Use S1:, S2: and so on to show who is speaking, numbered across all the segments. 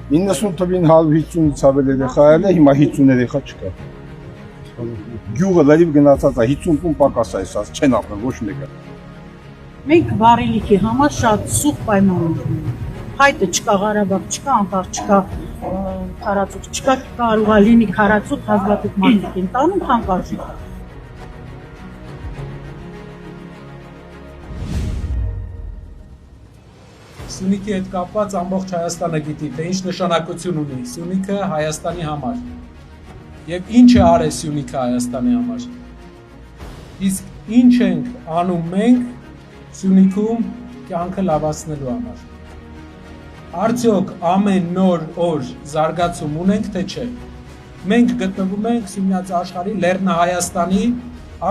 S1: 90 թվին 150-ից ավել երեխա ել է, հիմա 50 երեխա չկա։ Գյուղը լրիվ գնացած է, 50 տուն պակաս է ասած, չեն ապրել ոչ մեկը։
S2: Մենք բարելիքի համար շատ սուղ պայմաններ ունենք։ Հայտը չկա, Ղարաբաղ չկա, Անտառ չկա, քարածուխ չկա, կարող է լինի քարածուխ, հազվադեպ մարդիկ են տանում, թանկարժեք։
S3: Սյունիքի հետ կապված ամբողջ Հայաստանը գիտի, թե ինչ նշանակություն ունի Սյունիքը Հայաստանի համար եւ ինչ է արել Սյունիքը Հայաստանի համար։ Իսկ ինչ ենք անում մենք Սյունիքում կյանքը լավացնելու համար։ Արդյոք ամեն նոր օր զարգացում ունենք, թե չէ։ Մենք գտնվում ենք Սյունյաց աշխարհի Լեռնահայաստանի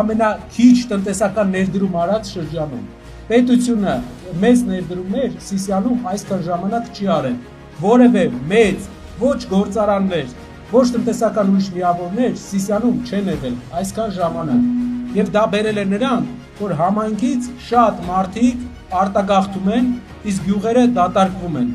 S3: ամենաքիչ տնտեսական ներդրում արած շրջանում։ Պետությունը մեծ ներդրումներ Սիսիանում այսքան ժամանակ չի արել։ Որևէ մեծ ոչ գործարաններ, ոչ տնտեսական ուրիշ միավորներ Սիսիանում չեն եղել այսքան ժամանակ։ Եվ դա բերել է նրան, որ համայնքից շատ մարդիկ արտագաղթում են, իսկ գյուղերը դատարկվում են։